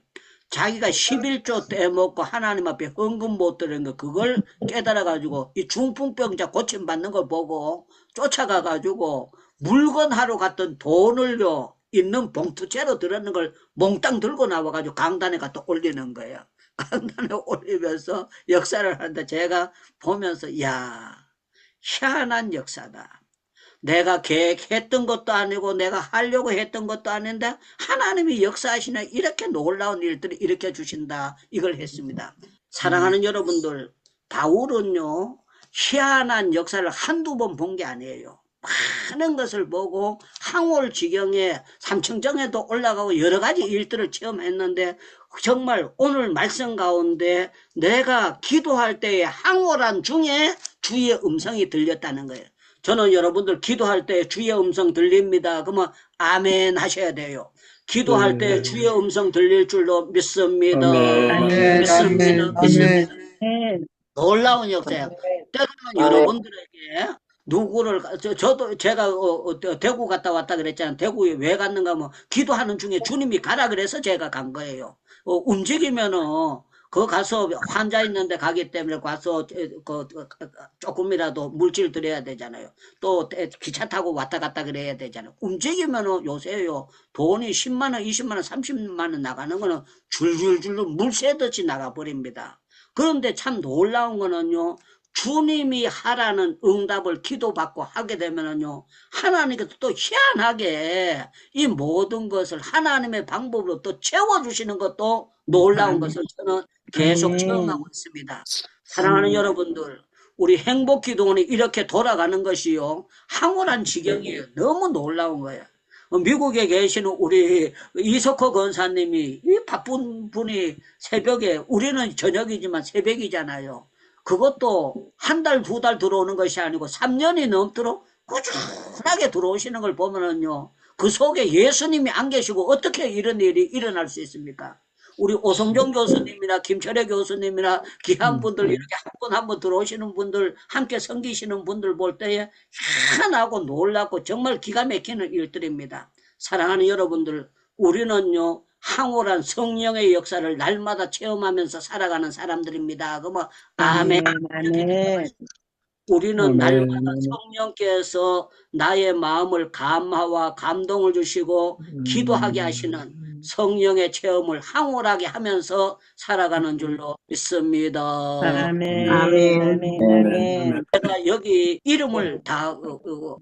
Speaker 2: 자기가 11조 떼먹고 하나님 앞에 헌금 못 드린 거 그걸 깨달아가지고 이 중풍병자 고침받는 걸 보고 쫓아가가지고 물건 하러 갔던 돈을요 있는 봉투째로 들었는 걸 몽땅 들고 나와가지고 강단에 갖다 올리는 거예요. 강단에 올리면서 역사를 하는데 제가 보면서 야 희한한 역사다. 내가 계획했던 것도 아니고 내가 하려고 했던 것도 아닌데 하나님이 역사하시는 이렇게 놀라운 일들을 일으켜 주신다. 이걸 했습니다. 사랑하는 여러분들, 바울은요 희한한 역사를 한두 번 본 게 아니에요. 많은 것을 보고 항월지경에 삼청정에도 올라가고 여러 가지 일들을 체험했는데 정말 오늘 말씀 가운데 내가 기도할 때에 항월한 중에 주의 음성이 들렸다는 거예요. 저는 여러분들 기도할 때 주의 음성 들립니다. 그러면 아멘 하셔야 돼요. 기도할 때 주의 음성 들릴 줄로 믿습니다. 믿습니다. 놀라운 역사예요. 때로는 여러분들에게 누구를 저도 제가 대구 갔다 왔다 그랬잖아요. 대구에 왜 갔는가 하면 기도하는 중에 주님이 가라 그래서 제가 간 거예요. 움직이면은 그 가서 환자 있는데 가기 때문에 가서 조금이라도 물질 드려야 되잖아요. 또 기차 타고 왔다 갔다 그래야 되잖아요. 움직이면은 요새요 돈이 10만 원, 20만 원, 30만 원 나가는 거는 줄줄줄 물새듯이 나가 버립니다. 그런데 참 놀라운 거는요. 주님이 하라는 응답을 기도받고 하게 되면은요. 하나님께서 또 희한하게 이 모든 것을 하나님의 방법으로 또 채워주시는 것도 놀라운 것을 저는 계속 체험하고 있습니다. 사랑하는 여러분들, 우리 행복기도원이 이렇게 돌아가는 것이요. 황홀한 지경이에요. 너무 놀라운 거예요. 미국에 계시는 우리 이석호 권사님이 이 바쁜 분이 새벽에 우리는 저녁이지만 새벽이잖아요. 그것도 한 달, 두 달 들어오는 것이 아니고 3년이 넘도록 꾸준하게 들어오시는 걸 보면은요. 그 속에 예수님이 안 계시고 어떻게 이런 일이 일어날 수 있습니까? 우리 오성정 교수님이나 김철애 교수님이나 귀한 분들 이렇게 한 분 한 분 들어오시는 분들 함께 섬기시는 분들 볼 때에 희한하고 놀랍고 정말 기가 막히는 일들입니다. 사랑하는 여러분들, 우리는요 황홀한 성령의 역사를 날마다 체험하면서 살아가는 사람들입니다. 그러면 아멘.
Speaker 4: 아멘.
Speaker 2: 우리는 날마다
Speaker 1: 아멘.
Speaker 2: 성령께서 나의 마음을 감화와 감동을 주시고 기도하게 하시는 성령의 체험을 황홀하게 하면서 살아가는 줄로 믿습니다.
Speaker 4: 아멘.
Speaker 3: 아멘.
Speaker 4: 아멘.
Speaker 2: 제가 여기 이름을 다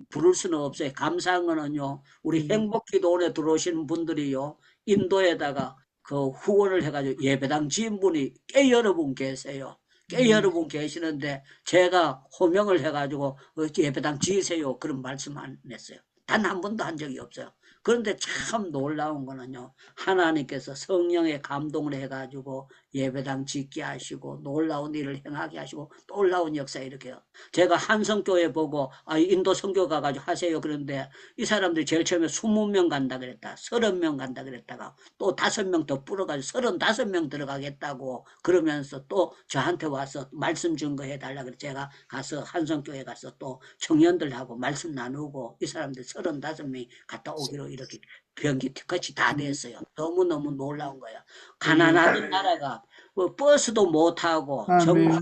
Speaker 2: 부를 수는 없어요. 감사한 거는요, 우리 행복기도원에 들어오시는 분들이요, 인도에다가 그 후원을 해가지고 예배당 지은 분이 꽤 여러 분 계세요. 꽤 여러 분 계시는데 제가 호명을 해가지고 예배당 지으세요 그런 말씀 안 했어요. 단 한 번도 한 적이 없어요. 그런데 참 놀라운 거는요, 하나님께서 성령의 감동을 해가지고 예배당 짓게 하시고 놀라운 일을 행하게 하시고 놀라운 역사 이렇게요. 제가 한성교회 보고 인도 선교 가가지고 하세요 그런데 이 사람들이 제일 처음에 20명 간다 그랬다, 30명 간다 그랬다가 또 5명 더 불어가지고 35명 들어가겠다고 그러면서 또 저한테 와서 말씀 증거 해달라 그래. 제가 가서 한성교회 가서 또 청년들하고 말씀 나누고 이 사람들 35명이 갔다 오기로 이렇게 변기 티켓이 다 됐어요. 너무너무 놀라운 거야. 가난하던 나라가 버스도 못 타고 정말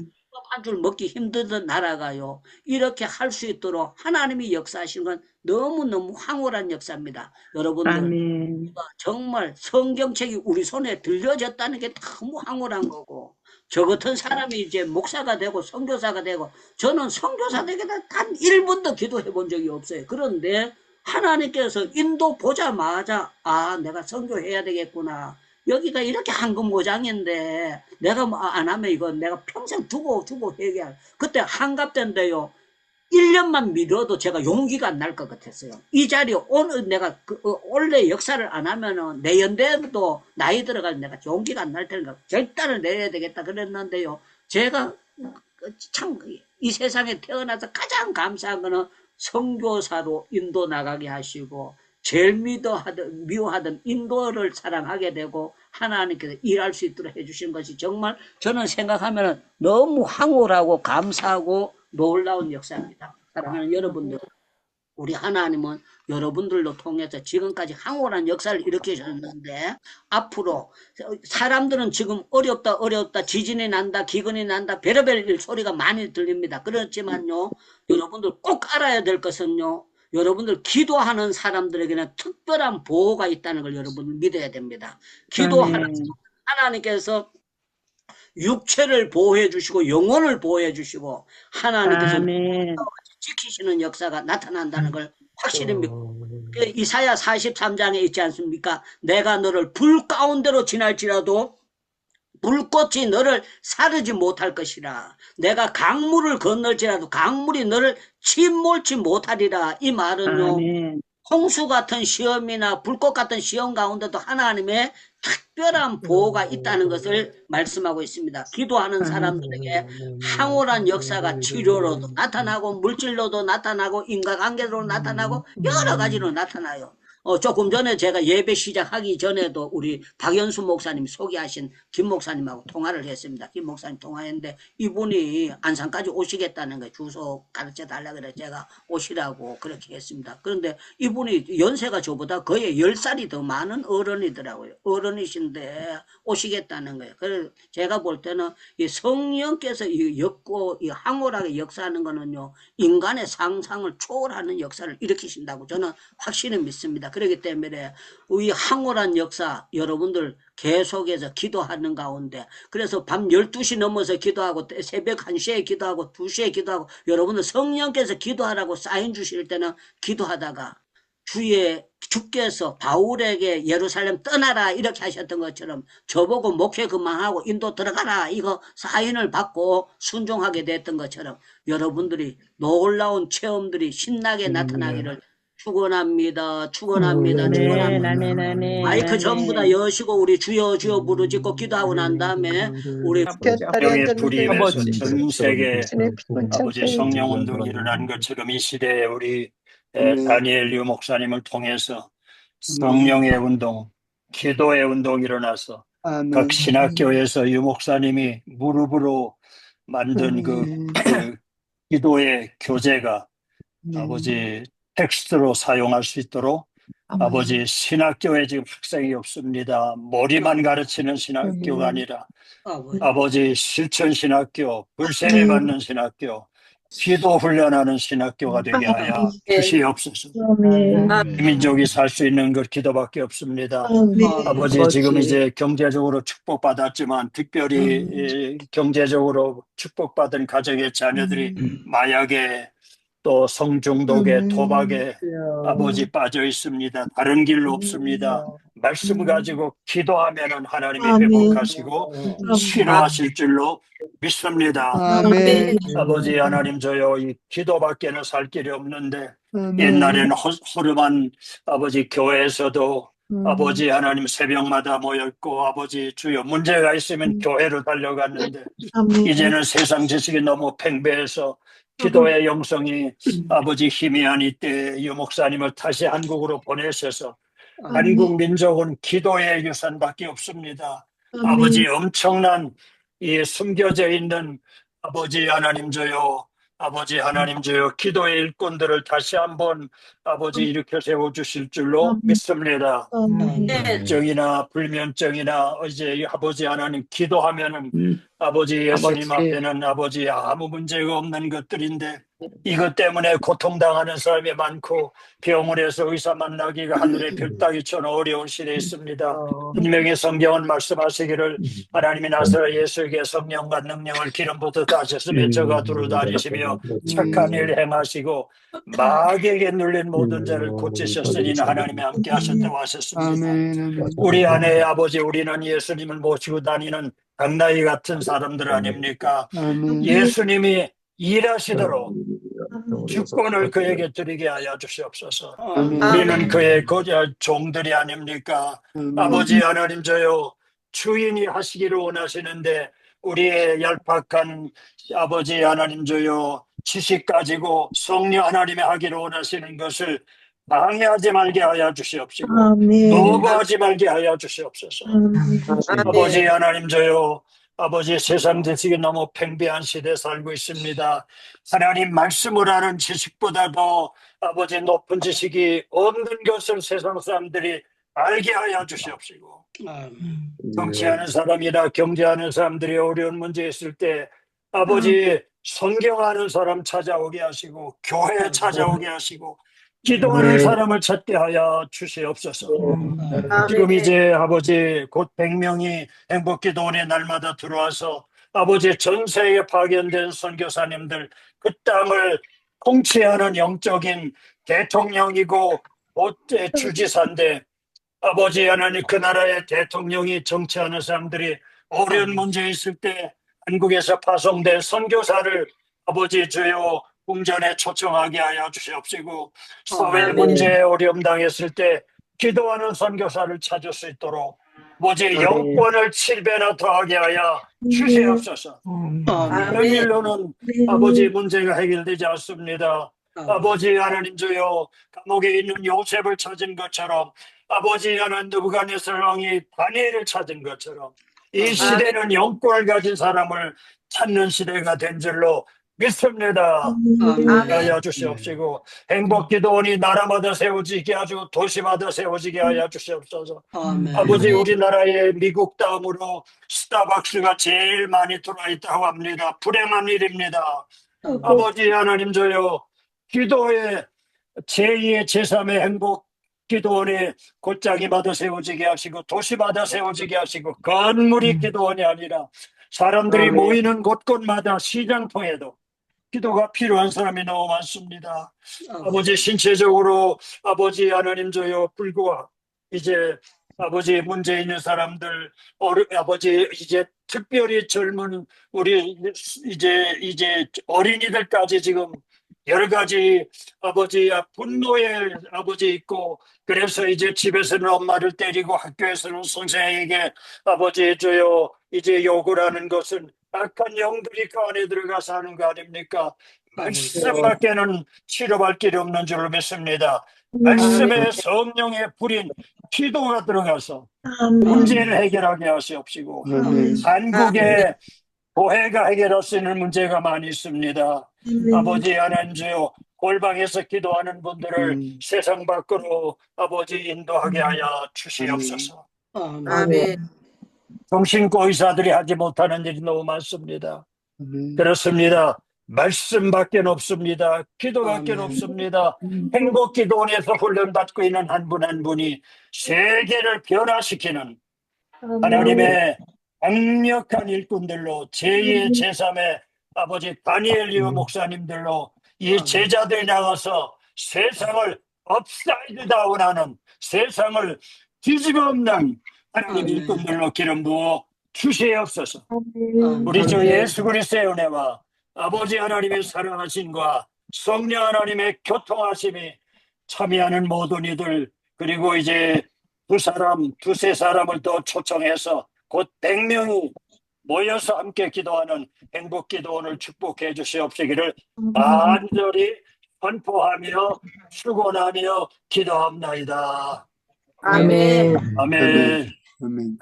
Speaker 2: 한 줄 먹기 힘들던 나라가요, 이렇게 할 수 있도록 하나님이 역사하시는 건 너무너무 황홀한 역사입니다. 여러분들
Speaker 4: 아멘.
Speaker 2: 정말 성경책이 우리 손에 들려졌다는 게 너무 황홀한 거고, 저 같은 사람이 이제 목사가 되고 선교사가 되고, 저는 선교사 되기다 단 1분도 기도해 본 적이 없어요. 그런데 하나님께서 인도 보자마자 내가 선교해야 되겠구나, 여기가 이렇게 황금모장인데 내가 안 하면 이거 내가 평생 두고 회개할. 그때 한갑된데요, 1년만 미뤄도 제가 용기가 안 날 것 같았어요. 이 자리에 오늘 내가 원래 역사를 안 하면은 내연대도 나이 들어가서 내가 용기가 안 날 테니까 결단을 내려야 되겠다 그랬는데요, 제가 참 이 세상에 태어나서 가장 감사한 거는 선교사로 인도 나가게 하시고 제일 미워하던 인도를 사랑하게 되고 하나님께서 일할 수 있도록 해주신 것이 정말 저는 생각하면 너무 황홀하고 감사하고 놀라운 역사입니다. 사랑하는 여러분들, 우리 하나님은 여러분들로 통해서 지금까지 황홀한 역사를 일으키셨는데 앞으로 사람들은 지금 어렵다 지진이 난다 기근이 난다 별의별 일 소리가 많이 들립니다. 그렇지만요, 여러분들 꼭 알아야 될 것은요, 여러분들 기도하는 사람들에게는 특별한 보호가 있다는 걸 여러분들 믿어야 됩니다. 기도하는 하나님께서 육체를 보호해 주시고 영혼을 보호해 주시고 하나님께서 지키시는 역사가 나타난다는 걸 확실히 믿고, 이사야 43장에 있지 않습니까? 내가 너를 불 가운데로 지날지라도 불꽃이 너를 사르지 못할 것이라. 내가 강물을 건널지라도 강물이 너를 침몰치 못하리라. 이 말은요, 홍수 같은 시험이나 불꽃 같은 시험 가운데도 하나님의 특별한 보호가 있다는 것을 말씀하고 있습니다. 기도하는 사람들에게 황홀한 역사가 치료로도 나타나고 물질로도 나타나고 인과관계로 나타나고 여러 가지로 나타나요. 조금 전에 제가 예배 시작하기 전에도 우리 박연수 목사님 소개하신 김 목사님하고 통화를 했습니다. 김 목사님 통화했는데 이분이 안산까지 오시겠다는 거예요. 주소 가르쳐 달라 그래 제가 오시라고 그렇게 했습니다. 그런데 이분이 연세가 저보다 거의 10살이 더 많은 어른이더라고요. 어른이신데 오시겠다는 거예요. 그래서 제가 볼 때는 이 성령께서 이 황홀하게 역사하는 거는요, 인간의 상상을 초월하는 역사를 일으키신다고 저는 확실히 믿습니다. 그렇기 때문에 이 황홀한 역사 여러분들 계속해서 기도하는 가운데, 그래서 밤 12시 넘어서 기도하고 새벽 1시에 기도하고 2시에 기도하고 여러분들 성령께서 기도하라고 사인 주실 때는 기도하다가 주께서 바울에게 예루살렘 떠나라 이렇게 하셨던 것처럼 저보고 목회 그만하고 인도 들어가라 이거 사인을 받고 순종하게 됐던 것처럼 여러분들이 놀라운 체험들이 신나게 나타나기를 축원합니다. 마이크 전부 다 여시고 우리 주여 주여 부르짖고 기도하고 난 다음에 우리
Speaker 3: 성령의
Speaker 5: 불이 임해서 전 세계 아버지
Speaker 3: 아버지
Speaker 5: 성령 운동이 일어난 것처럼 이 시대에 우리 다니엘 유 목사님을 통해서 성령의 운동, 기도의 운동이 일어나서 각 신학교에서 유 목사님이 무릎으로 만든 그 기도의 교재가 아버지 텍스트로 사용할 수 있도록 아버지 신학교에 지금 학생이 없습니다. 머리만 가르치는 신학교가 아니라 아버지 실천 신학교, 불세례 받는 신학교, 기도 훈련하는 신학교가 되게 하여 주시옵소서. 민족이 살 수 있는 것 기도밖에 없습니다. 아버지 지금 이제 경제적으로 축복받았지만 특별히 경제적으로 축복받은 가정의 자녀들이 마약에 또 성중독에 토박에 아버지 빠져 있습니다. 다른 길 없습니다. 말씀 가지고 기도하면은 하나님이 회복하시고 치료하실 줄로 믿습니다. 아버지 하나님 저요 이 기도밖에는 살 길이 없는데 옛날에는 허름한 아버지 교회에서도 아버지 하나님 새벽마다 모였고 아버지 주여 문제가 있으면 교회로 달려갔는데 이제는 세상 지식이 너무 팽배해서 기도의 영성이 아버지 희미한 이때 유 목사님을 다시 한국으로 보내셔서 한국 민족은 기도의 유산밖에 없습니다. 아버지 엄청난 이 숨겨져 있는 아버지 하나님 저요 아버지 하나님 저요 기도의 일꾼들을 다시 한번 아버지 일으켜 세워 주실 줄로 믿습니다. 면증이나 불면증이나 이제 아버지 하나님 기도하면은 아버지 예수님 앞에는 아버지 아무 문제가 없는 것들인데 이것 때문에 고통당하는 사람이 많고 병원에서 의사 만나기가 하늘의 별 따기처럼 어려운 시대에 있습니다. 분명히 성경은 말씀하시기를 하나님이 나사렛 예수에게 성령과 능력을 기름 붓듯 하셨으며 저가 두루 다니시며 착한 일 행하시고 마귀에게 눌린 모든 자를 고치셨으니 하나님이 함께 하셨다고 하셨습니다. 우리 안에 아버지 우리는 예수님을 모시고 다니는 당나귀 같은 사람들 아닙니까? 예수님이 일하시도록 주권을 그에게 드리게 하여 주시옵소서. 우리는 그의 종들이 아닙니까? 아버지 하나님 저요 주인이 하시기를 원하시는데 우리의 얄팍한 아버지 하나님 저요 지식 가지고 성령 하나님이 하기를 원하시는 것을 방해하지 말게 하여 주시옵시고 노부하지 말게 하여 주시옵소서. 아버지 하나님 저요 아버지 세상 지식이 너무 팽배한 시대에 살고 있습니다. 하나님 말씀을 아는 지식보다도 아버지 높은 지식이 없는 것을 세상 사람들이 알게 하여 주시옵시고 정치하는 사람이나 경제하는 사람들이 어려운 문제 있을 때 아버지 성경하는 사람 찾아오게 하시고 교회 찾아오게 하시고 기도하는 사람을 찾게 하여 주시옵소서. 지금 이제 아버지 곧 100명이 행복기도원에 날마다 들어와서 아버지 전 세계에 파견된 선교사님들 그 땅을 통치하는 영적인 대통령이고 곧 주지사인데 아버지 하나님 그 나라의 대통령이 정치하는 사람들이 어려운 문제 있을 때 한국에서 파송된 선교사를 아버지 주여 궁전에 초청하게 하여 주시옵시고 사회 문제에 어려움 당했을 때 기도하는 선교사를 찾을 수 있도록 모두 영권을 7배나 더하게 하여 주시옵소서. 이런 일로는 아버지 문제가 해결되지 않습니다. 아버지 하나님 주여 감옥에 있는 요셉을 찾은 것처럼 아버지 하나님 느부갓네살 왕이 다니엘을 찾은 것처럼 이 시대는 영권을 가진 사람을 찾는 시대가 된 줄로 믿습니다. 하여 주시옵시고 행복기도원이 나라마다 세워지게 하시고 도시마다 세워지게 하여 주시옵소서. 아버지 우리나라의 미국 다음으로 스타벅스가 제일 많이 들어와 있다고 합니다. 불행한 일입니다. 아버지 하나님 저요 기도의 제2의 제3의 행복 기도원이 곧장이마다 세워지게 하시고 도시마다 세워지게 하시고 건물이 기도원이 아니라 사람들이 모이는 곳곳마다 시장통에도 기도가 필요한 사람이 너무 많습니다. 아버지 신체적으로 아버지 하나님 저요 불구하 이제 아버지 문제 있는 사람들 아버지 이제 특별히 젊은 우리 이제 어린이들까지 지금 여러 가지 아버지 분노의 아버지 있고 그래서 이제 집에서는 엄마를 때리고 학교에서는 선생에게 아버지 저요 이제 욕을 하는 것은 악한 영들이 그 안에 들어가서 하는 거 아닙니까? 말씀밖에는 치료할 길이 없는 줄로 믿습니다. 말씀에 성령의 불인 기도가 들어가서 문제를 해결하게 하시옵시고 한국에 교회가 해결할 수 있는 문제가 많이 있습니다. 아버지 하나님 주여 골방에서 기도하는 분들을 세상 밖으로 아버지 인도하게 하여 주시옵소서.
Speaker 3: 아멘.
Speaker 5: 정신과 의사들이 하지 못하는 일이 너무 많습니다. 그렇습니다. 말씀밖에 없습니다. 기도밖에
Speaker 2: 아멘.
Speaker 5: 없습니다. 행복기도원에서 훈련받고 있는 한 분 한 분이 세계를 변화시키는 하나님의 강력한 일꾼들로 제2의 제3의 아버지 다니엘 유 목사님들로 이 제자들이 나가서 세상을 업사이드 다운하는, 세상을 뒤집어 엎는 하나님
Speaker 2: 아멘.
Speaker 5: 일꾼들로 기름 부어 주시옵소서. 우리
Speaker 2: 아멘.
Speaker 5: 주 예수 그리스도의 은혜와 아버지 하나님의 사랑하심과 성령 하나님의 교통하심이 참여하는 모든 이들, 그리고 이제 두세 사람을 더 초청해서 곧 100명이 모여서 함께 기도하는 행복기도원을 축복해 주시옵시기를 간절히 선포하며 축원하며 기도합나이다.
Speaker 3: 아멘.
Speaker 5: 아멘.
Speaker 3: 아멘.